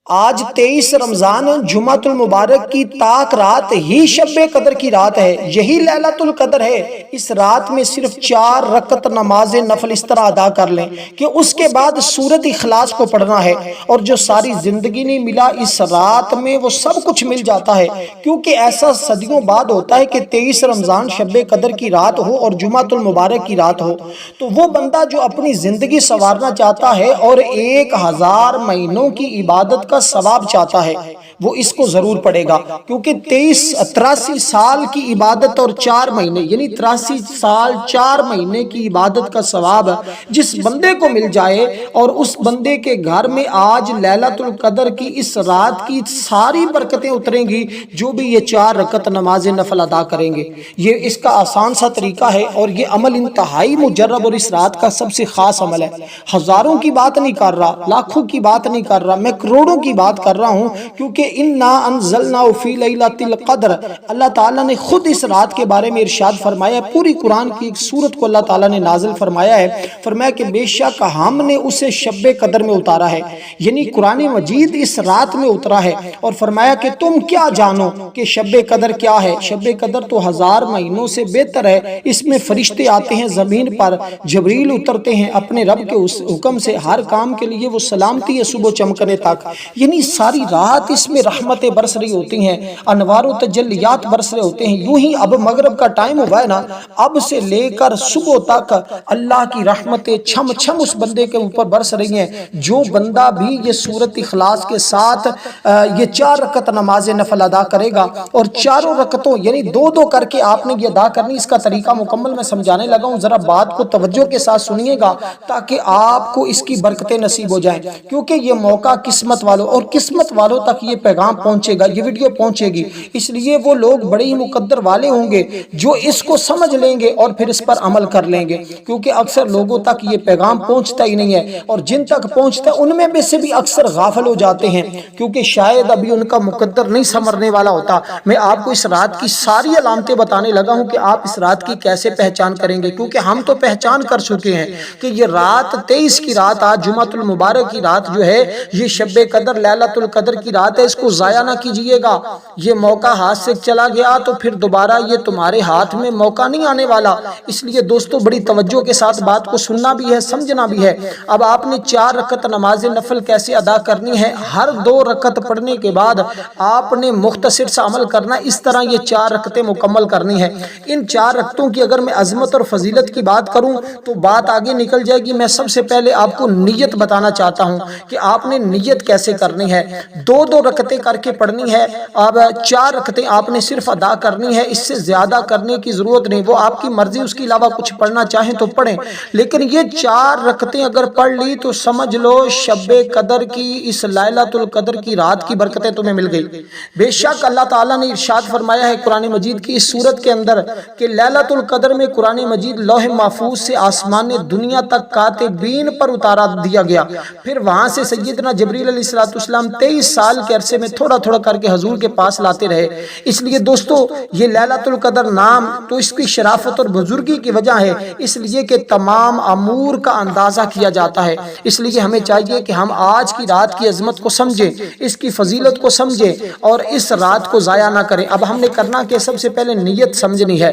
آج 23 رمضان جمعۃ المبارک کی طاق رات ہی شب قدر کی رات ہے، یہی لیلۃ القدر ہے۔ اس رات میں صرف 4 رکعت نماز نفل اس طرح ادا کر لیں کہ اس کے بعد سورۃ اخلاص کو پڑھنا ہے، اور جو ساری زندگی نہیں ملا اس رات میں وہ سب کچھ مل جاتا ہے، کیونکہ ایسا صدیوں بعد ہوتا ہے کہ 23 رمضان شب قدر کی رات ہو اور جمعۃ المبارک کی رات ہو۔ تو وہ بندہ جو اپنی زندگی سنوارنا چاہتا ہے اور 1000 مہینوں کی عبادت کا ثواب چاہتا ہے، وہ اس کو ضرور پڑھے گا، کیونکہ 83 سال کی عبادت اور 4 مہینے یعنی 83 سال 4 مہینے کی عبادت کا ثواب جس بندے کو مل جائے، اور اس بندے کے گھر میں آج لیلۃ القدر کی اس رات کی ساری برکتیں اتریں گی جو بھی یہ 4 رکعت نماز نفل ادا کریں گے۔ یہ اس کا آسان سا طریقہ ہے، اور یہ عمل انتہائی مجرب اور اس رات کا سب سے خاص عمل ہے۔ ہزاروں کی بات نہیں کر رہا، لاکھوں کی بات نہیں کر رہا، میں کروڑوں کی بات کر رہا ہوں، کیونکہ انا انزلناه فی لیلۃ القدر، اللہ تعالیٰ نے خود اس رات کے بارے میں ارشاد فرمایا ہے۔ پوری قرآن کی ایک سورت کو اللہ تعالیٰ نے نازل فرمایا ہے، فرمایا کہ بے شک ہم نے اسے شب قدر میں اتارا ہے، یعنی قرآن مجید اس رات میں اترا ہے، اور فرمایا کہ تم کیا جانو کہ شب قدر کیا ہے۔ شب قدر تو 1000 مہینوں سے بہتر ہے، اس میں فرشتے آتے ہیں زمین پر، جبریل اترتے ہیں اپنے رب کے اس حکم سے، ہر کام کے لیے وہ سلامتی ہے صبح چمکنے تک، یعنی ساری رات اس میں رحمتیں برس رہی ہوتی ہیں، انوار و تجلیات برس رہے ہوتے ہیں۔ یوں ہی اب مغرب کا ٹائم ہوا ہے نا، اب سے لے کر صبح تک اللہ کی رحمتیں چھم چھم اس بندے کے اوپر برس رہی ہیں۔ جو بندہ بھی یہ سورۃ اخلاص کے ساتھ یہ 4 رکعت نماز نفل ادا کرے گا، اور چاروں رکعتوں یعنی 2 کر کے آپ نے یہ ادا کرنی، اس کا طریقہ مکمل میں سمجھانے لگا ہوں، ذرا بات کو توجہ کے ساتھ سنیے گا تاکہ آپ کو اس کی برکتیں نصیب ہو جائیں، کیونکہ یہ موقع قسمت والوں اور قسمت والوں تک یہ پیغام پہنچے گا، یہ ویڈیو پہنچے گی، اس لیے وہ لوگ بڑے ہی مقدر والے ہوں گے جو اس کو سمجھ لیں گے اور پھر اس پر عمل کر لیں گے، کیونکہ اکثر لوگوں تک یہ پیغام پہنچتا ہی نہیں ہے، اور جن تک پہنچتا ہے ان میں سے بھی اکثر غافل ہو جاتے ہیں، کیونکہ شاید ابھی ان کا مقدر نہیں سنورنے والا ہوتا۔ میں آپ کو اس رات کی ساری علامتیں بتانے لگا ہوں کہ آپ اس رات کی کیسے پہچان کریں گے، کیونکہ ہم تو پہچان کر چکے ہیں کہ یہ رات 23 کی رات، آج جمعۃ المبارک کی رات جو ہے یہ شب قدر لیلۃ القدر کی رات ہے، اس کو ضائع نہ کیجئے گا۔ یہ موقع ہاتھ سے چلا گیا تو پھر دوبارہ یہ تمہارے ہاتھ میں موقع نہیں آنے والا، اس لیے دوستو بڑی توجہ کے ساتھ بات کو سننا بھی ہے، سمجھنا بھی ہے۔ اب آپ نے 4 رکعت نماز نفل کیسے ادا کرنی ہے، ہر 2 رکعت پڑھنے کے بعد آپ نے مختصر سا عمل کرنا، اس طرح یہ 4 رکعتیں مکمل کرنی ہے۔ ان 4 رکعتوں کی اگر میں عظمت اور فضیلت کی بات کروں تو بات آگے نکل جائے گی۔ میں سب سے پہلے آپ کو نیت بتانا چاہتا ہوں کہ آپ نے نیت کیسے کرنی ہے۔ 2 رکعتیں کر کے پڑھنی ہے، اب 4 رکعتیں آپ نے صرف ادا کرنی ہے، اس سے زیادہ کرنے کی ضرورت نہیں، وہ آپ کی مرضی، اس کے علاوہ کچھ پڑھنا چاہیں تو پڑھیں، لیکن یہ 4 رکعتیں اگر پڑھ لی تو سمجھ لو شب قدر کی اس لیلۃ القدر کی رات کی برکتیں تمہیں مل گئی۔ بے شک اللہ تعالیٰ نے ارشاد فرمایا ہے قرآن مجید کی اس سورت کے اندر کہ لیلۃ القدر میں قرآن مجید لوح محفوظ سے آسمان دنیا تک کاتبین پر اتارا دیا گیا، پھر وہاں سے سیدنا جبریل علیہ السلام 23 سال کے عرصے میں تھوڑا تھوڑا کر کے حضور کے پاس لاتے رہے۔ اس لیے دوستو یہ لیلۃ القدر نام تو اس کی شرافت اور بزرگی کی وجہ ہے، اس لیے کہ تمام امور کا اندازہ کیا جاتا ہے، اس لیے ہمیں چاہیے کہ ہم آج کی رات کی عظمت کو سمجھیں، اس کی فضیلت کو سمجھیں اور اس رات کو ضائع نہ کریں۔ اب ہم نے کرنا کہ سب سے پہلے نیت سمجھنی ہے۔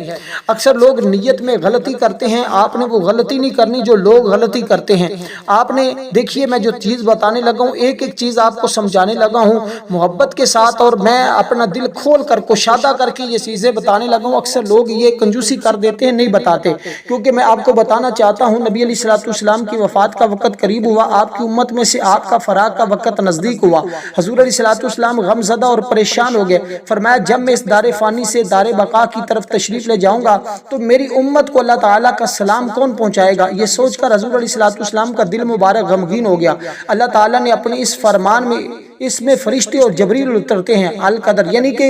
اکثر لوگ نیت میں غلطی کرتے ہیں، آپ نے وہ غلطی نہیں کرنی جو لوگ غلطی کرتے ہیں۔ آپ نے دیکھیے میں جو چیز بتانے لگا ہوں، ایک ایک چیز آپ کو سمجھانے لگا ہوں محبت کے ساتھ، اور میں اپنا دل کھول کر کشادہ کر کے یہ چیزیں بتانے لگا ہوں۔ اکثر لوگ یہ کنجوسی کر دیتے ہیں، نہیں بتاتے، کیونکہ میں آپ کو بتانا چاہتا ہوں نبی علیہ السلام کی وفات کا وقت قریب ہوا، آپ کی امت میں سے آپ کا فراق کا وقت نزدیک ہوا۔ حضور علیہ السلام غم زدہ اور پریشان ہو گئے، فرمایا جب میں اس دار فانی سے دار بقا کی طرف تشریف لے جاؤں گا تو میری امت کو اللہ تعالیٰ کا سلام کون پہنچائے گا؟ یہ سوچ کر حضور علیہ السلام کا دل مبارک غمگین ہو گیا۔ اللہ تعالیٰ نے اپنے اس فرمان میں اس میں فرشتے اور جبریل اترتے ہیں القدر، یعنی کہ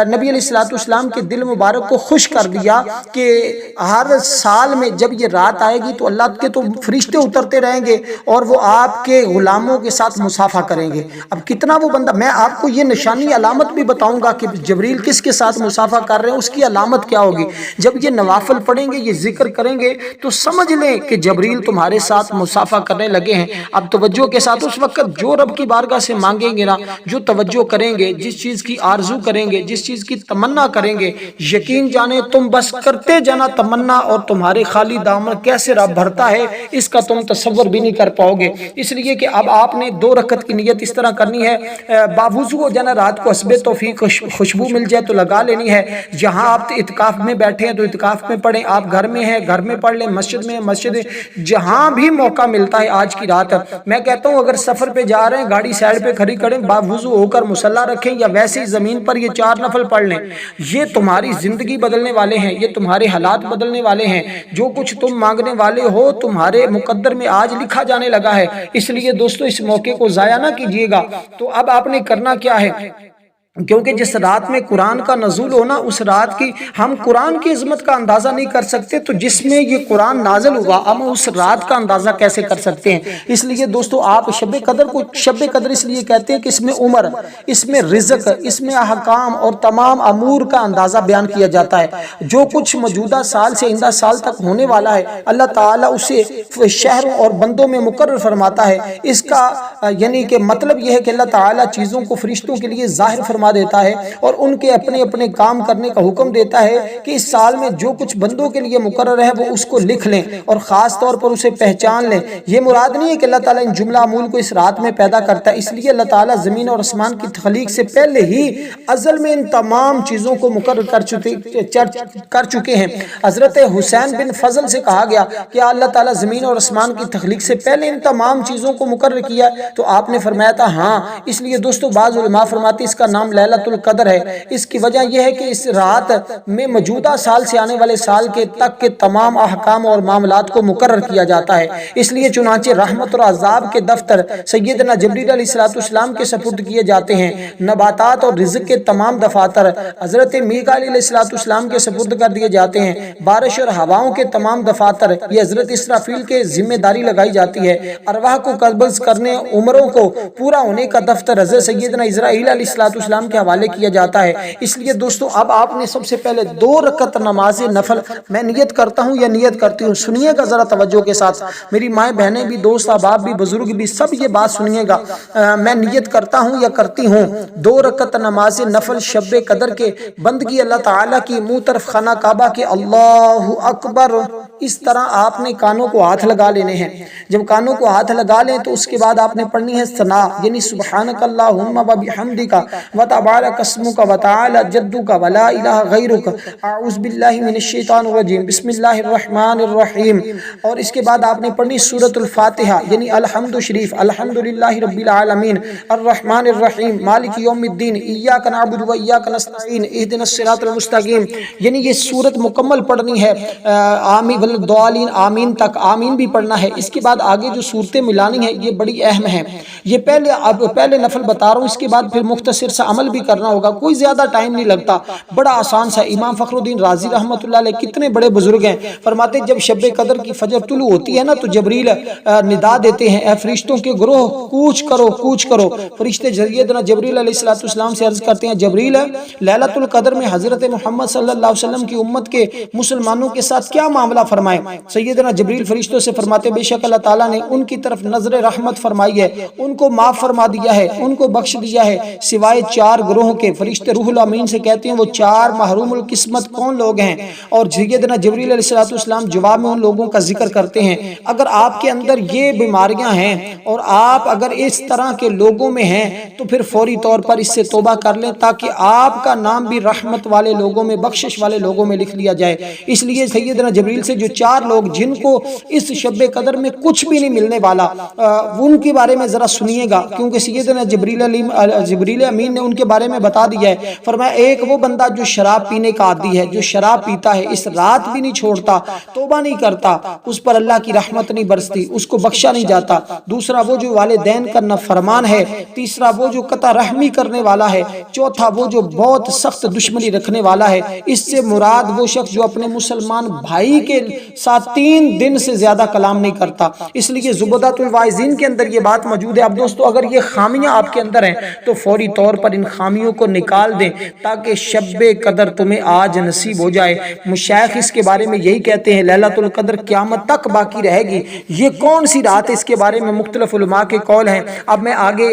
نبی علیہ السلام کے دل مبارک کو خوش کر دیا کہ ہر سال میں جب یہ رات آئے گی تو اللہ کے تو فرشتے اترتے رہیں گے اور وہ آپ کے غلاموں کے ساتھ مصافحہ کریں گے۔ اب کتنا وہ بندہ، میں آپ کو یہ نشانی علامت بھی بتاؤں گا کہ جبریل کس کے ساتھ مصافحہ کر رہے ہیں، اس کی علامت کیا ہوگی۔ جب یہ نوافل پڑھیں گے، یہ ذکر کریں گے تو سمجھ لیں کہ جبریل تمہارے ساتھ مصافحہ کرنے لگے ہیں۔ اب توجہ کے ساتھ اس وقت جو رب کی بارگاہ سے مانگے مانگیں گے نا، جو توجہ کریں گے، جس چیز کی آرزو کریں گے، جس چیز کی تمنا کریں گے، یقین جانے تم بس کرتے جانا تمنا، اور تمہارے خالی دامن کیسے رب بھرتا ہے اس کا تم تصور بھی نہیں کر پاؤ گے۔ اس لیے کہ اب آپ نے 2 رکعت کی نیت اس طرح کرنی ہے، باوضو ہو جانا، رات کو حسب توفیق خوشبو مل جائے تو لگا لینی ہے۔ جہاں آپ اعتکاف میں بیٹھے ہیں تو اعتکاف میں پڑھیں، آپ گھر میں ہیں گھر میں پڑھ لیں، مسجد میں مسجد، جہاں بھی موقع ملتا ہے آج کی رات۔ میں کہتا ہوں اگر سفر پہ جا رہے ہیں، گاڑی سائیڈ پہ کھڑی کریں، باوضو ہو کر مصلی رکھیں، یا ویسے ہی زمین پر یہ 4 نفل پڑھ لیں۔ یہ تمہاری زندگی بدلنے والے ہیں، یہ تمہارے حالات بدلنے والے ہیں۔ جو کچھ تم مانگنے والے ہو تمہارے مقدر میں آج لکھا جانے لگا ہے۔ اس لیے دوستو اس موقع کو ضائع نہ کیجیے گا۔ تو اب آپ نے کرنا کیا ہے، کیونکہ جس رات میں قرآن کا نزول ہونا، اس رات کی ہم قرآن کی عظمت کا اندازہ نہیں کر سکتے، تو جس میں یہ قرآن نازل ہوا ہم اس رات کا اندازہ کیسے کر سکتے ہیں۔ اس لیے دوستو آپ شب قدر کو شب قدر اس لیے کہتے ہیں کہ اس میں عمر، اس میں رزق، اس میں احکام اور تمام امور کا اندازہ بیان کیا جاتا ہے۔ جو کچھ موجودہ سال سے آئندہ سال تک ہونے والا ہے اللہ تعالیٰ اسے شہروں اور بندوں میں مقرر فرماتا ہے۔ اس کا یعنی کہ مطلب یہ ہے کہ اللہ تعالیٰ چیزوں کو فرشتوں کے لیے ظاہر فرما دیتا ہے اور ان کے اپنے اپنے کام کرنے کا حکم دیتا ہے کہ اس سال میں جو کچھ بندوں کے لیے مقرر ہے وہ اس کو لکھ لیں اور خاص طور پر اسے پہچان لیں۔ یہ مراد نہیں ہے کہ اللہ تعالیٰ ان جملہ عمول کو اس رات میں پیدا کرتا ہے، اس لیے اللہ تعالیٰ زمین اور آسمان کی تخلیق سے پہلے ہی ازل میں ان تمام چیزوں کو مقرر کر چکے ہیں۔ حضرت حسین بن فضل سے کہا گیا کہ اللہ تعالیٰ زمین اور آسمان کی تخلیق سے پہلے ان تمام چیزوں کو مقرر کیا، تو آپ نے فرمایا تھا ہاں۔ اس لیے دوستو بعض علماء فرماتے اس کا نام لیلۃ القدر ہے۔ اس کی وجہ یہ ہے کہ اس رات میں موجودہ سال سے آنے والے سال کے تک کے تمام احکام اور معاملات کو مقرر کیا جاتا ہے۔ اس لیے چنانچہ رحمت اور عذاب کے دفتر سیدنا جبریل علیہ السلام کے سپرد کیے جاتے ہیں، نباتات اور رزق کے تمام دفاتر حضرت میکائیل علیہ السلام کے سپرد کر دیے جاتے ہیں، بارش اور ہواؤں کے تمام دفاتر یہ حضرت اسرافیل کے ذمہ داری لگائی جاتی ہے، ارواح کو قبض کرنے، عمروں کو پورا ہونے کا دفتر حضرت سیدنا اسرائیل علیہ السلام کے حوالے کیا جاتا ہے۔ اس لیے دوستو اب آپ نے سب سے پہلے 2 رکعت نماز نفل میں نیت کرتا ہوں یا نیت کرتی ہوں، سنیے گا ذرا توجہ کے ساتھ، میری مائیں بہنیں بھی، دوست احباب بھی، بزرگ بھی، سب یہ بات سنیے گا۔ میں نیت کرتا ہوں یا کرتی ہوں 2 رکعت نماز نفل شب قدر کے بندگی اللہ تعالیٰ کی منہ طرف خانہ کعبہ کے اللہ اکبر، اس طرح آپ نے کانوں کو ہاتھ لگا لینے ہیں۔ جب کانوں کو ہاتھ لگا لیں تو اس کے بعد آپ نے پڑھنی ہے ثنا، یعنی سبحانک اللہم و بحمدک و تبارک اسمک و تعالی جدک و لا الہ غیرک، اعوذ باللہ من الشیطان الرجیم، بسم اللہ الرحمن الرحیم۔ اور اس کے بعد آپ نے پڑھنی سورۃ الفاتحہ، یعنی الحمد شریف، الحمدللہ رب العالمین، الرحمن الرحیم، مالک یوم الدین، ایاک نعبد و ایاک نستعین، اہدنا الصراط المستقیم، یعنی یہ سورت مکمل پڑھنی ہے، آمین والضالین، آمین تک، آمین بھی پڑھنا ہے۔ اس کے بعد آگے جو صورتیں ملانی ہیں یہ بڑی اہم ہیں۔ یہ پہلے نفل بتا رہا ہوں، اس کے بعد پھر مختصر سا عمل بھی کرنا ہوگا، کوئی زیادہ ٹائم نہیں لگتا، بڑا آسان سا۔ امام فخر الدین رازی رحمۃ اللہ علیہ کتنے بڑے بزرگ ہیں، فرماتے ہیں جب شب قدر کی فجر طلوع ہوتی ہے نا تو جبریل ندا دیتے ہیں، اے فرشتوں کے گروہ کوچ کرو کوچ کرو۔ فرشتے سیدنا جبریل علیہ السلام سے عرض کرتے ہیں جبریل لیلۃ القدر میں حضرت محمد صلی اللہ علیہ وسلم کی امت کے مسلمانوں کے ساتھ کیا معاملہ فرمائے؟ سیدنا جبریل فرشتوں سے فرماتے بے شک اللہ تعالیٰ نے ان کی طرف نظر رحمت فرمائی ہے، ان کو معاف فرما دیا ہے، ان کو بخش دیا ہے، سوائے 4 گروہوں کے۔ فرشتے روح الامین سے کہتے ہیں وہ 4 محروم القسمت کون لوگ ہیں؟ اور سیدنا جبریل علیہ السلام جواب میں ان لوگوں کا ذکر کرتے ہیں اگر آپ کے اندر یہ بیماریاں ہیں اور آپ اگر اس طرح کے لوگوں میں ہیں تو پھر فوری طور پر اس سے توبہ کر لیں تاکہ آپ کا نام بھی رحمت والے لوگوں میں، بخشش والے لوگوں میں لکھ لیا جائے۔ اس لیے سیدنا جبریل سے جو 4 لوگ جن کو اس شب قدر میں کچھ بھی نہیں ملنے والا، ان کے بارے میں ذرا سنیے گا، کیونکہ سیدنا جبریل امین نے ان کے بارے میں بتا دیا ہے۔ فرمایا ایک وہ بندہ جو شراب پینے کا عادی ہے، جو شراب پیتا ہے، اس رات بھی نہیں چھوڑتا، توبہ نہیں کرتا، اس پر اللہ کی رحمت نہیں برستی، اس کو بخشا نہیں جاتا۔ دوسرا وہ جو والدین کا نافرمان ہے، تیسرا وہ جو قطع رحمی کرنے والا ہے، چوتھا وہ جو بہت سخت دشمنی رکھنے والا ہے۔ اس سے مراد وہ شخص جو اپنے مسلمان بھائی کے ساتھ 3 دن سے زیادہ کلام نہیں کرتا۔ اس لیے زبدۃ الواعظین کے اندر یہ بات موجود ہے۔ اب دوستو اگر یہ خامیاں آپ کے اندر ہیں تو فوری طور پر ان خامیوں کو نکال دیں تاکہ شب قدر تمہیں آج نصیب ہو جائے۔ مشائخ اس کے بارے میں یہی کہتے ہیں لیلۃ القدر قیامت تک باقی رہے گی۔ یہ کون سی رات ہے، اس کے بارے میں مختلف علماء کے قول ہیں۔ اب میں آگے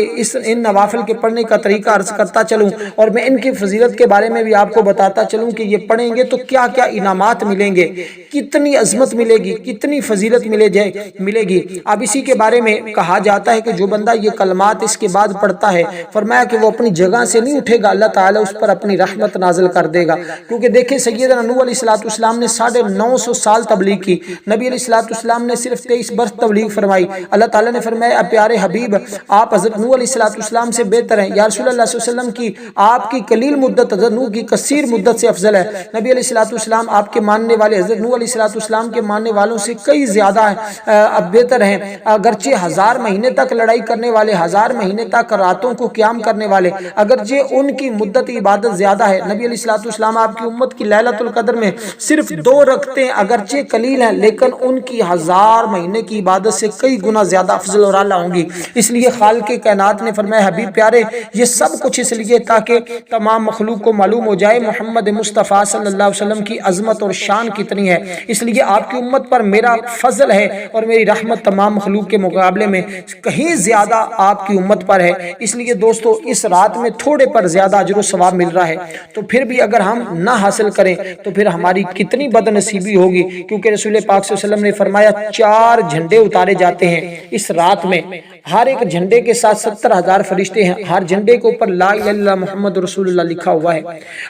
ان نوافل کے پڑھنے کا طریقہ عرض کرتا چلوں اور میں ان کی فضیلت کے بارے میں بھی آپ کو بتاتا چلوں کہ یہ پڑھیں گے تو کیا کیا انعامات ملیں گے، کتنی عظمت ملے گی، کتنی فضیلت ملے گی۔ اب اسی کے بارے میں کہا جاتا ہے کہ جو بندہ یہ کلمات اس کے بعد پڑھتا ہے، فرمایا کہ وہ اپنی جگہ سے نہیں اٹھے گا، اللہ تعالیٰ اس پر اپنی رحمت نازل کر دے گا۔ کیونکہ دیکھیں سیدنا نوح علیہ السلام نے 950 سال تبلیغ کی، نبی علیہ السلام نے صرف 23 برس تبلیغ فرمائی۔ اللہ تعالیٰ نے فرمایا اے پیارے حبیب آپ حضرت نوح علیہ السلام سے بہتر ہیں، یا رسول اللہ صلی اللہ علیہ وسلم کی آپ کی قلیل مدت حضرت نوح کی کثیر مدت سے افضل ہے۔ نبی علیہ السلام آپ کے ماننے والے حضرت نوح علیہ السلام کے ماننے والوں سے کئی زیادہ بہتر ہیں، اگرچہ 1000 مہینے تک لڑائی کرنے والے، 1000 مہینے تک راتوں کو قیام کرنے والے، اگرچہ ان کی مدت عبادت زیادہ ہے۔ نبی علیہ السلام آپ کی امت کی لیلۃ القدر میں صرف 2 رکعتیں اگرچہ قلیل ہیں لیکن ان کی 1000 مہینے کی عبادت سے کئی گنا زیادہ افضل اور اعلیٰ ہوں گی۔ اس لیے خالق کائنات نے فرمایا حبیب پیارے یہ سب کچھ اس لیے تاکہ تمام مخلوق کو معلوم ہو جائے محمد مصطفیٰ صلی اللہ علیہ وسلم کی عظمت اور شان کتنی ہے۔ اس لیے آپ کی امت پر میرا فضل ہے اور میری رحمت تمام مخلوق کے مقابلے میں کہیں زیادہ آپ کی امت پر ہے۔ اس لیے دوستو اس رات میں تھوڑے پر زیادہ اجر و ثواب مل رہا ہے، تو پھر بھی اگر ہم نہ حاصل کریں تو پھر ہماری کتنی بد نصیبی ہوگی، کیونکہ رسول پاک صلی اللہ علیہ وسلم نے فرمایا 4 جھنڈے اتارے جاتے ہیں اس رات میں، ہر ایک جھنڈے کے ساتھ 70,000 فرشتے ہیں، ہر جھنڈے کے اوپر لا الہ الا اللہ محمد رسول اللہ لکھا ہوا ہے۔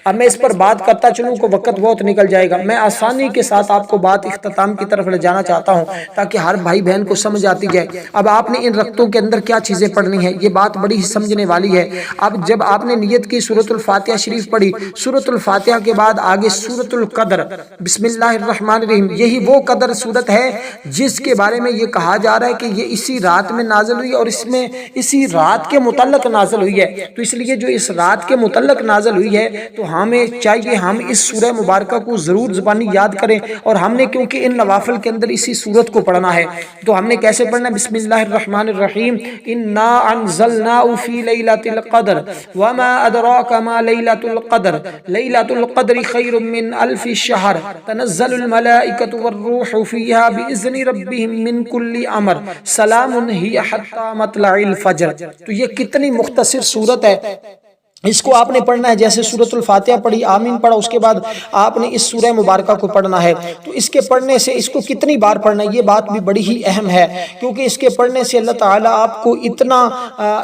اب میں اس پر بات کرتا چلوں کو وقت بہت نکل جائے گا، میں آسانی کے ساتھ آپ کو بات اختتام کی طرف لے جانا چاہتا ہوں تاکہ ہر بھائی بہن کو سمجھ آتی جائے۔ اب آپ نے ان رکعتوں کے اندر کیا چیزیں پڑھنی ہیں، یہ بات بڑی ہی سمجھنے والی ہے۔ اب جب آپ نے نیت کی سورۃ الفاتحہ شریف پڑھی، سورۃ الفاتحہ کے بعد آگے سورۃ القدر، بسم اللہ الرحمن الرحیم، یہی وہ قدر سورت ہے جس کے بارے میں یہ کہا جا رہا ہے کہ یہ اسی رات میں نازل ہوئی اور اس میں اسی رات کے متعلق نازل ہوئی ہے۔ تو اس لیے جو اس رات کے متعلق نازل ہوئی ہے تو ہمیں چاہیے ہم اس سورہ مبارکہ کو ضرور زبانی یاد کریں، اور ہم نے کیونکہ ان نوافل کے اندر اسی سورت کو پڑھنا ہے تو ہم نے کیسے پڑھنا ہے؟ بسم اللہ الرحمن الرحیم، انا انزلناه فی لیلۃ القدر وما ادراک ما لیلۃ القدر لیلۃ القدر خیر من الف شہر تنزل الملائکۃ والروح فیہا باذن ربہم من کل امر سلام ہی حتی مطلع الفجر۔ تو یہ کتنی مختصر سورت ہے، اس کو آپ نے پڑھنا ہے جیسے سورۃ الفاتحہ پڑھی، آمین پڑھا، اس کے بعد آپ نے اس سورہ مبارکہ کو پڑھنا ہے۔ تو اس کے پڑھنے سے اس کو کتنی بار پڑھنا ہے یہ بات بھی بڑی ہی اہم ہے، کیونکہ اس کے پڑھنے سے اللہ تعالیٰ آپ کو اتنا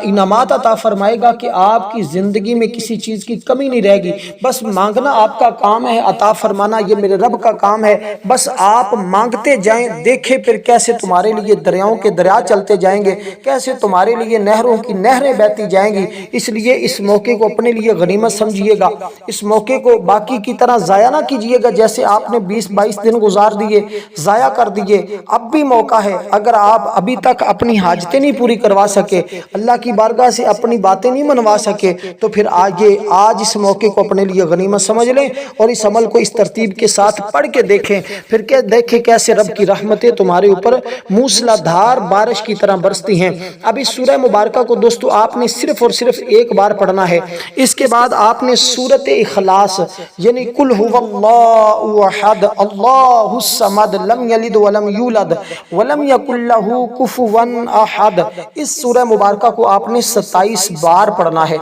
انعامات عطا فرمائے گا کہ آپ کی زندگی میں کسی چیز کی کمی نہیں رہے گی۔ بس مانگنا آپ کا کام ہے، عطا فرمانا یہ میرے رب کا کام ہے، بس آپ مانگتے جائیں، دیکھیں پھر کیسے تمہارے لیے دریاؤں کے دریا چلتے جائیں گے، کیسے تمہارے لیے نہروں کی نہریں بہتی جائیں گی۔ اس لیے اس موقع کو اپنے لیے غنیمت سمجھیے گا، اس موقع کو باقی کی طرح ضائع نہ کیجیے گا جیسے آپ نے 20-22 دن گزار دیے، ضائع کر دیے۔ اب بھی موقع ہے، اگر آپ ابھی تک اپنی حاجتیں نہیں پوری کروا سکے، اللہ کی بارگاہ سے اپنی باتیں نہیں منوا سکے، تو پھر آج اس موقع کو اپنے لیے غنیمت سمجھ لیں اور اس عمل کو اس ترتیب کے ساتھ پڑھ کے دیکھیں، پھر دیکھیں کیسے رب کی رحمتیں تمہارے اوپر موسلا دھار بارش کی طرح برستی ہیں۔ اب اس سورہ مبارکہ کو دوستو آپ نے صرف اور صرف ایک بار پڑھنا ہے۔ اس کے بعد آپ نے سورۃ اخلاص یعنی قل هو اللہ احد اللہ الصمد لم یلد ولم یولد ولم یکن له کفوا احد، اس سورہ مبارکہ کو آپ نے 27 بار پڑھنا ہے۔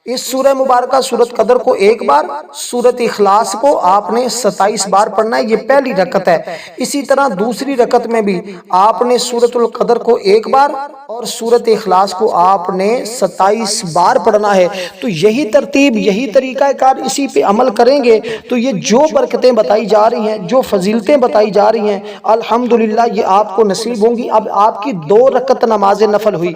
اس سورہ مبارکہ سورۃ قدر کو ایک بار، سورۃ اخلاص کو آپ نے 27 بار پڑھنا ہے، یہ پہلی رکعت ہے۔ اسی طرح دوسری رکعت میں بھی آپ نے سورۃ القدر کو ایک بار اور سورۃ اخلاص کو آپ نے 27 بار پڑھنا ہے۔ تو یہی ترتیب، یہی طریقہ کار، اسی پہ عمل کریں گے تو یہ جو برکتیں بتائی جا رہی ہیں، جو فضیلتیں بتائی جا رہی ہیں، الحمدللہ یہ آپ کو نصیب ہوں گی۔ اب آپ کی 2 رکعت نماز نفل ہوئی،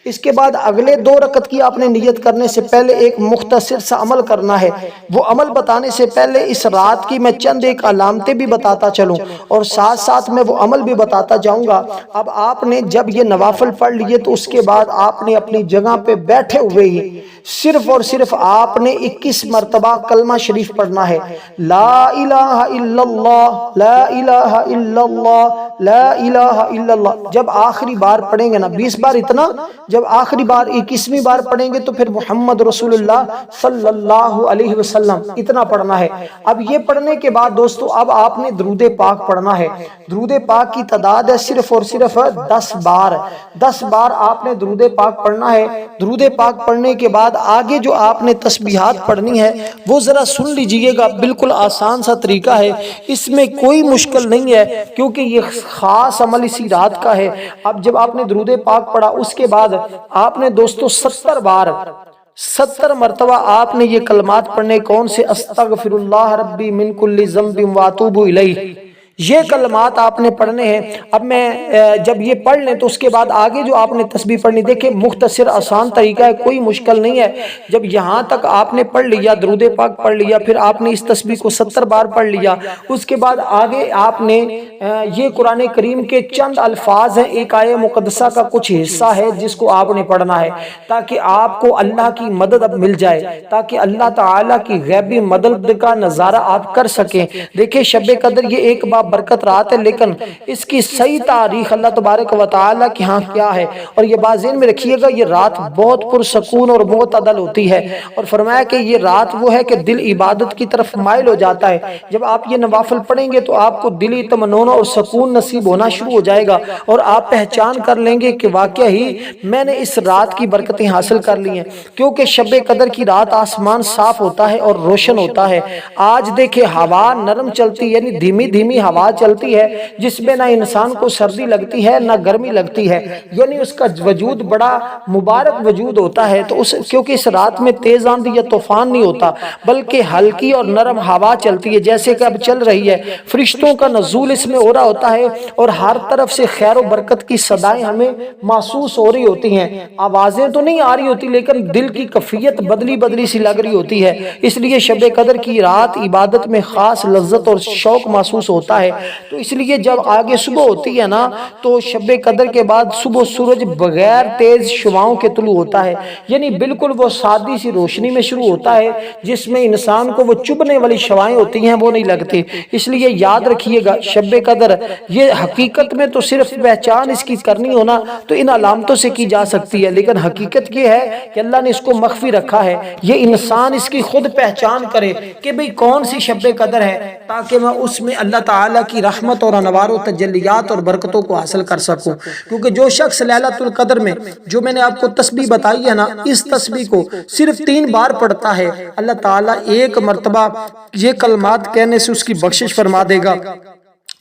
اس کے بعد اگلے 2 رکعت کی آپ نے نیت کرنے سے پہلے ایک مختصر سا عمل کرنا ہے۔ وہ عمل بتانے سے پہلے اس رات کی میں چند ایک علامتیں بھی بتاتا چلوں اور ساتھ ساتھ میں وہ عمل بھی بتاتا جاؤں گا۔ اب آپ نے جب یہ نوافل پڑھ لیے تو اس کے بعد آپ نے اپنی جگہ پہ بیٹھے ہوئے ہی صرف اور صرف آپ نے 21 مرتبہ کلمہ شریف پڑھنا ہے، لا الہ الا اللہ لا الہ الا اللہ لا الہ الا اللہ جب آخری بار پڑھیں گے نا 20 بار اتنا، جب آخری بار 21ویں بار پڑھیں گے تو پھر محمد رسول اللہ صلی اللہ علیہ وسلم اتنا پڑھنا ہے۔ اب یہ پڑھنے کے بعد دوستو اب آپ نے درود پاک پڑھنا ہے۔ درود پاک کی تعداد ہے صرف اور صرف 10 بار، 10 بار آپ نے درود پاک پڑھنا ہے۔ درود پاک پڑھنے کے بعد آگے جو آپ نے تسبیحات پڑھنی ہے وہ ذرا سن لیجئے گا، بالکل آسان سا طریقہ ہے، اس میں کوئی مشکل نہیں ہے کیونکہ یہ خاص عمل اسی رات کا ہے۔ اب جب آپ نے درود پاک پڑھا اس کے بعد آپ نے دوستو 70 بار 70 مرتبہ آپ نے یہ کلمات پڑھنے، کون سے؟ استغفر اللہ ربی من کل ذنب واتوب الیہ، یہ کلمات آپ نے پڑھنے ہیں۔ اب میں جب یہ پڑھ لیں تو اس کے بعد آگے جو آپ نے تسبیح پڑھنی، دیکھیں مختصر آسان طریقہ ہے، کوئی مشکل نہیں ہے۔ جب یہاں تک آپ نے پڑھ لیا، درود پاک پڑھ لیا، پھر آپ نے اس تسبیح کو 70 بار پڑھ لیا، اس کے بعد آگے آپ نے یہ قرآن کریم کے چند الفاظ ہیں، ایک آیہ مقدسہ کا کچھ حصہ ہے جس کو آپ نے پڑھنا ہے تاکہ آپ کو اللہ کی مدد اب مل جائے، تاکہ اللہ تعالیٰ کی غیبی مدد کا نظارہ آپ کر سکیں۔ دیکھیں شب قدر یہ ایک برکت رات ہے، لیکن اس کی صحیح تاریخ اللہ تبارک و تعالیٰ کے ہاں کیا ہے، اور یہ بات ذہن میں رکھیے گا، یہ رات بہت پرسکون اور معتدل ہوتی ہے، اور فرمایا کہ یہ رات وہ ہے کہ دل عبادت کی طرف مائل ہو جاتا ہے۔ جب آپ یہ نوافل پڑھیں گے تو آپ کو دلی اطمینان اور سکون نصیب ہونا شروع ہو جائے گا، اور آپ پہچان کر لیں گے کہ واقعہ ہی میں نے اس رات کی برکتیں حاصل کر لی ہیں، کیونکہ شب قدر کی رات آسمان صاف ہوتا ہے اور روشن ہوتا ہے۔ آج دیکھیں ہوا نرم چلتی، یعنی دھیمی دھیمی ہوا چلتی ہے، جس میں نہ انسان کو سردی لگتی ہے نہ گرمی لگتی ہے، یعنی اس کا وجود بڑا مبارک وجود ہوتا ہے۔ تو کیونکہ اس رات میں تیز آندھی یا طوفان نہیں ہوتا، بلکہ ہلکی اور نرم ہوا چلتی ہے، جیسے کہ اب چل رہی ہے۔ فرشتوں کا نزول اس میں ہو رہا ہوتا ہے، اور ہر طرف سے خیر و برکت کی صدائیں ہمیں محسوس ہو رہی ہوتی ہیں۔ آوازیں تو نہیں آ رہی ہوتی، لیکن دل کی کیفیت بدلی بدلی سی لگ رہی ہوتی ہے۔ اس لیے شب قدر کی رات عبادت میں خاص لذت اور شوق محسوس ہوتا ہے۔ تو اس لیے جب آگے صبح ہوتی ہے نا تو شب قدر کے بعد صبح سورج بغیر تیز شعاؤں کے طلوع ہوتا ہے، یعنی بالکل وہ سادی سی روشنی میں شروع ہوتا ہے، جس میں انسان کو وہ چبھنے والی شعائیں ہوتی ہیں وہ نہیں لگتی۔ اس لیے یاد رکھیے گا شب قدر یہ حقیقت میں تو صرف پہچان اس کی کرنی ہونا تو ان علامتوں سے کی جا سکتی ہے، لیکن حقیقت یہ ہے کہ اللہ نے اس کو مخفی رکھا ہے، یہ انسان اس کی خود پہچان کرے کہ بھئی کون سی شب قدر ہے، تاکہ میں اس میں اللہ تعالیٰ کی رحمت اور انوار و تجلیات اور برکتوں کو حاصل کر سکوں۔ کیونکہ جو شخص لیلۃ القدر میں جو میں نے آپ کو تسبیح بتائی ہے نا، اس تسبیح کو صرف 3 بار پڑھتا ہے، اللہ تعالیٰ 1 مرتبہ یہ کلمات کہنے سے اس کی بخشش فرما دے گا،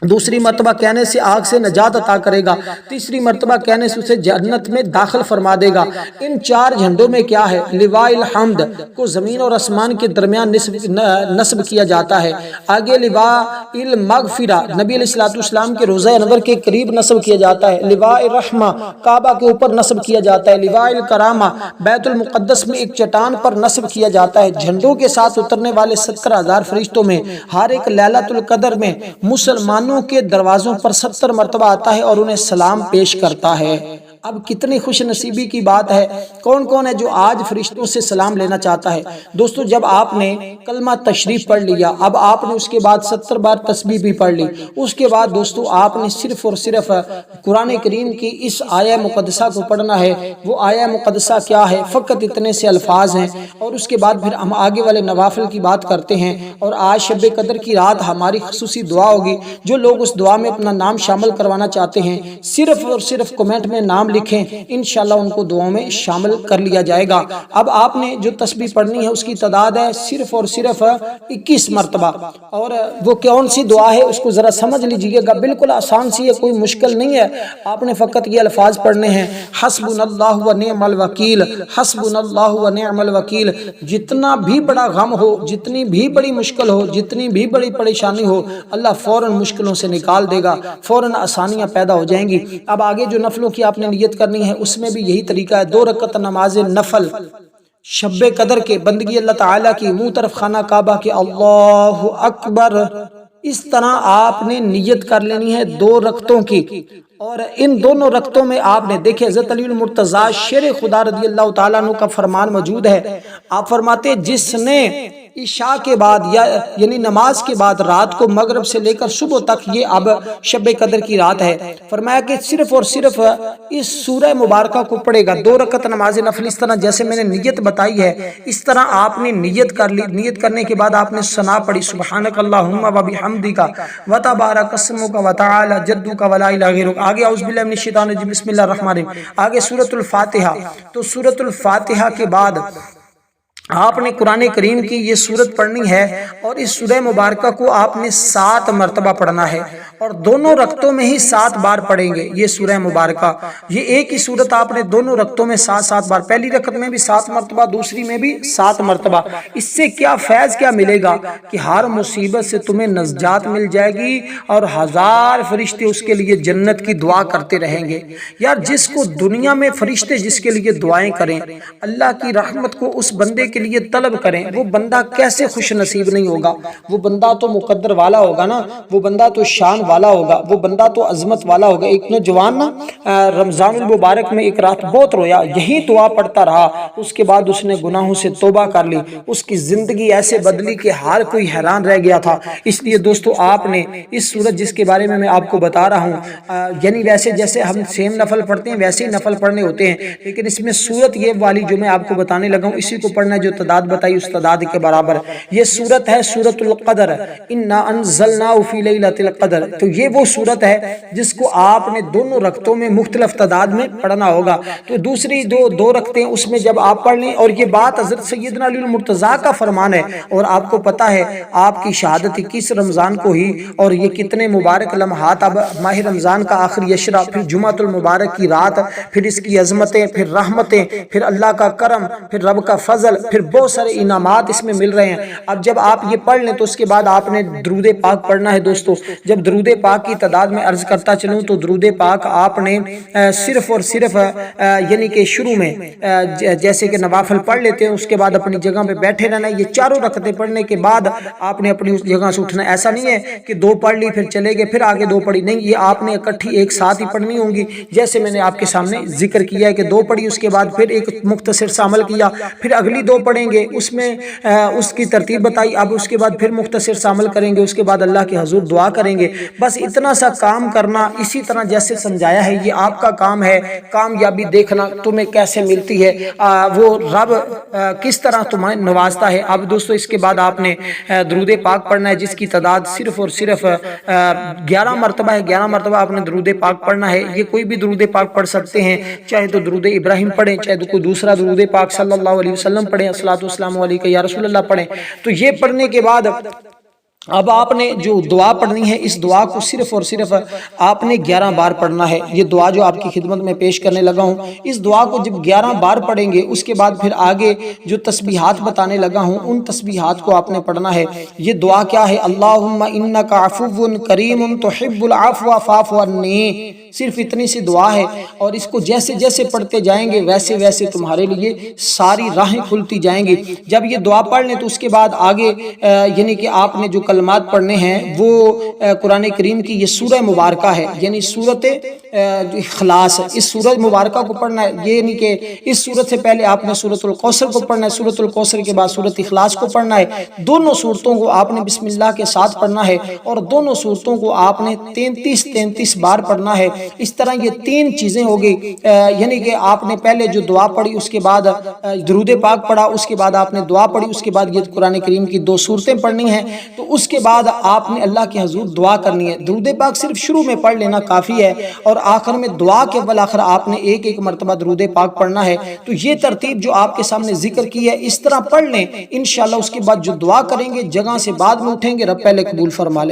دوسری مرتبہ کہنے سے آگ سے نجات عطا کرے گا، تیسری مرتبہ کہنے سے اسے جنت میں داخل فرما دے گا۔ ان 4 جھنڈوں میں کیا ہے؟ لواء الحمد کو زمین اور آسمان کے درمیان نصب کیا جاتا ہے، آگے لواء المغفرہ نبی علیہ الصلوۃ والسلام کے روضہ انور کے قریب نصب کیا جاتا ہے، لواء الرحمہ کعبہ کے اوپر نصب کیا جاتا ہے، لواء الکرامہ بیت المقدس میں ایک چٹان پر نصب کیا جاتا ہے۔ جھنڈوں کے ساتھ اترنے والے 70,000 فرشتوں میں ہر ایک لیلۃ القدر میں مسلمان کے دروازوں پر 70 مرتبہ آتا ہے اور انہیں سلام پیش کرتا ہے۔ اب کتنی خوش نصیبی کی بات ہے، کون کون ہے جو آج فرشتوں سے سلام لینا چاہتا ہے؟ دوستو جب آپ نے کلمہ تشریف پڑھ لیا، اب آپ نے اس کے بعد 70 بار تسبیح بھی پڑھ لی، اس کے بعد دوستو آپ نے صرف اور صرف قرآن کریم کی اس آیہ مقدسہ کو پڑھنا ہے۔ وہ آیہ مقدسہ کیا ہے؟ فقط اتنے سے الفاظ ہیں، اور اس کے بعد پھر ہم آگے والے نوافل کی بات کرتے ہیں۔ اور آج شب قدر کی رات ہماری خصوصی دعا ہوگی، جو لوگ اس دعا میں اپنا نام شامل کروانا چاہتے ہیں صرف اور صرف کمنٹ میں نام لکھیں، انشاءاللہ ان کو دعاؤں میں شامل کر لیا جائے گا۔ اب آپ نے جو تسبیح پڑھنی ہے اس کی تعداد ہے صرف اور صرف 21 مرتبہ، اور وہ کون سی دعا ہے اس کو ذرا سمجھ لیجئے گا، بالکل آسان سی ہے، کوئی مشکل نہیں ہے۔ آپ نے فقط یہ الفاظ پڑھنے ہیں، حسبنا اللہ و نعم الوکیل، حسبنا اللہ و نعم الوکیل۔ جتنا بھی بڑا غم ہو، جتنی بھی بڑی مشکل ہو، جتنی بھی بڑی پریشانی ہو، اللہ فوراً مشکلوں سے نکال دے گا، فوراً آسانیاں پیدا ہو جائیں گی۔ اب آگے جو نفلوں کی آپ نے نیت کرنی ہے اس میں بھی یہی طریقہ ہے، 2 رکعت نماز نفل شب قدر کے، بندگی اللہ تعالیٰ کی، منہ طرف خانہ کعبہ کے، اللہ اکبر، اس طرح آپ نے نیت کر لینی ہے 2 رکعتوں کی۔ اور ان دونوں رکعتوں میں آپ نے دیکھے حضرت علی المرتضیٰ شیر خدا رضی اللہ تعالیٰ عنہ کا فرمان موجود ہے، آپ فرماتے جس نے عشاء کے بعد یعنی نماز کے بعد رات کو مغرب سے لے کر صبح تک یہ اب شب قدر کی رات ہے۔ فرمایا کہ صرف اور صرف اس سورہ مبارکہ کو پڑھے گا، 2 رکعت نماز نفل، اس طرح جیسے میں نے نیت بتائی ہے اس طرح آپ نے نیت کر لی۔ نیت کرنے کے بعد آپ نے ثنا پڑھی، سبحانک اللہم و بحمدک وتبارک اسمک وتعالی جدک ولا الہ غیرک۔ آگے اعوذ باللہ من الشیطان الرجیم، بسم اللہ الرحمن الرحیم، آگے سورۃ الفاتحہ۔ تو سورۃ الفاتحہ کے بعد آپ نے قرآن کریم کی یہ سورت پڑھنی ہے، اور اس سورہ مبارکہ کو آپ نے 7 مرتبہ پڑھنا ہے، اور دونوں رکعتوں میں ہی 7 بار پڑھیں گے یہ سورہ مبارکہ۔ یہ ایک ہی سورت آپ نے دونوں رکعتوں میں 7 بار، پہلی رکعت میں بھی 7 مرتبہ، دوسری میں بھی 7 مرتبہ۔ اس سے کیا فیض کیا ملے گا کہ ہر مصیبت سے تمہیں نجات مل جائے گی، اور 1000 فرشتے اس کے لیے جنت کی دعا کرتے رہیں گے۔ یار جس کو دنیا میں فرشتے جس کے لیے دعائیں کریں، اللہ کی رحمت کو اس بندے کے لیے طلب کریں، وہ بندہ کیسے خوش نصیب نہیں ہوگا؟ وہ بندہ تو مقدر والا ہوگا نا، وہ بندہ تو شان والا ہوگا، وہ بندہ تو عظمت والا ہوگا۔ ایک نوجوان نا رمضان المبارک میں ایک رات بہت رویا، یہی دعا پڑھتا رہا، اس کے بعد اس نے گناہوں سے توبہ کر لی، اس کی زندگی ایسے بدلی کہ ہر کوئی حیران رہ گیا تھا۔ اس لیے دوستو آپ نے اس سورت جس کے بارے میں آپ کو بتا رہا ہوں، یعنی ویسے جیسے ہم سیم نفل پڑھتے ہیں ویسے ہی نفل پڑھنے ہوتے ہیں، لیکن اس میں سورت یہ والی جو میں آپ کو بتانے لگا ہوں اسی کو پڑھنا ہے جو تعداد بتائی اس تعداد کے برابر۔ یہ سورت ہے سورۃ القدر، انا انزلناہ فی لیلۃ القدر۔ تو یہ وہ سورت ہے جس کو آپ نے دونوں رکعتوں میں مختلف تعداد میں پڑھنا ہوگا۔ تو دوسری جو 2 رکعتیں اس میں جب آپ پڑھ لیں، اور یہ بات حضرت سیدنا علی المرتضیٰ کا فرمان ہے، اور آپ کو پتہ ہے آپ کی شہادت 21 رمضان کو ہی، اور یہ کتنے مبارک لمحات، اب ماہ رمضان کا آخری عشرہ، پھر جمعۃ المبارک کی رات، پھر اس کی عظمتیں، پھر رحمتیں، پھر اللہ کا کرم، پھر رب کا فضل، پھر بہت سارے انعامات اس میں مل رہے ہیں۔ اب جب آپ یہ پڑھ لیں تو اس کے بعد آپ نے درود پاک پڑھنا ہے۔ دوستو جب درود پاک کی تعداد میں عرض کرتا چلوں تو درود پاک آپ نے صرف اور صرف یعنی کہ شروع میں جیسے کہ نوافل پڑھ لیتے ہیں اس کے بعد اپنی جگہ پہ بیٹھے رہنا ہے، یہ 4 رکعتیں پڑھنے کے بعد آپ نے اپنی اس جگہ سے اٹھنا ہے۔ ایسا نہیں ہے کہ 2 پڑھ لی پھر چلے گئے پھر آگے 2 پڑھی، نہیں، یہ آپ نے اکٹھی ایک ساتھ ہی پڑھنی ہوں گی، جیسے میں نے آپ کے سامنے ذکر کیا ہے کہ 2 پڑھی، اس کے بعد پھر ایک مختصر سا عمل کیا، پھر اگلی 2 پڑھیں گے، اس میں اس کی ترتیب بتائی، اب اس کے بعد پھر مختصر سا عمل کریں گے، اس کے بعد اللہ کے حضور دعا کریں گے۔ بس اتنا سا کام کرنا، اسی طرح جیسے سمجھایا ہے یہ آپ کا کام ہے۔ کامیابی دیکھنا تمہیں کیسے ملتی ہے، وہ رب کس طرح تمہیں نوازتا ہے۔ اب دوستو اس کے بعد آپ نے درود پاک پڑھنا ہے جس کی تعداد صرف اور صرف 11 مرتبہ ہے۔ 11 مرتبہ آپ نے درود پاک پڑھنا ہے۔ یہ کوئی بھی درود پاک پڑھ سکتے ہیں، چاہے تو درود ابراہیم پڑھیں، چاہے تو کوئی دوسرا درود پاک صلی اللہ علیہ وسلم پڑھیں، الصلاۃ والسلام علیک یا رسول اللہ پڑھیں۔ تو یہ پڑھنے کے بعد اب آپ نے جو دعا پڑھنی ہے، اس دعا کو صرف اور صرف آپ نے 11 بار پڑھنا ہے۔ یہ دعا جو آپ کی خدمت میں پیش کرنے لگا ہوں، اس دعا کو جب 11 بار پڑھیں گے اس کے بعد پھر آگے جو تسبیحات بتانے لگا ہوں ان تسبیحات کو آپ نے پڑھنا ہے۔ یہ دعا کیا ہے؟ اللہم انک عفو کریم تحب العفو فاعف عنی، صرف اتنی سی دعا ہے، اور اس کو جیسے جیسے پڑھتے جائیں گے ویسے ویسے تمہارے لیے ساری راہیں کھلتی جائیں گی۔ جب یہ دعا پڑھ لیں تو اس کے بعد آگے یعنی کہ آپ نے جو کلمات پڑھنے ہیں وہ قرآن کریم کی یہ سورہ مبارکہ ہے، یعنی سورت اخلاص۔ اس سورہ مبارکہ کو پڑھنا ہے، یہ یعنی کہ اس سورت سے پہلے آپ نے سورۃ الکوثر کو پڑھنا ہے، سورۃ الکوثر کے بعد سورۃ اخلاص کو پڑھنا ہے۔ دونوں سورتوں کو آپ نے بسم اللہ کے ساتھ پڑھنا ہے، اور دونوں سورتوں کو آپ نے 33 بار پڑھنا ہے۔ اس طرح یہ 3 چیزیں ہو گئی، یعنی کہ آپ نے پہلے جو دعا پڑھی اس کے بعد درود پاک پڑھا، اس کے بعد آپ نے دعا پڑھی، اس کے بعد یہ قرآن کریم کی 2 سورتیں پڑھنی ہیں، تو اس کے بعد آپ نے اللہ کے حضور دعا کرنی ہے۔ درود پاک صرف شروع میں پڑھ لینا کافی ہے، اور آخر میں دعا کے بالآخر آپ نے ایک مرتبہ درود پاک پڑھنا ہے۔ تو یہ ترتیب جو آپ کے سامنے ذکر کی ہے اس طرح پڑھ لیں، انشاءاللہ اس کے بعد جو دعا کریں گے جگہ سے بعد میں اٹھیں گے، رب پہلے قبول فرما لے۔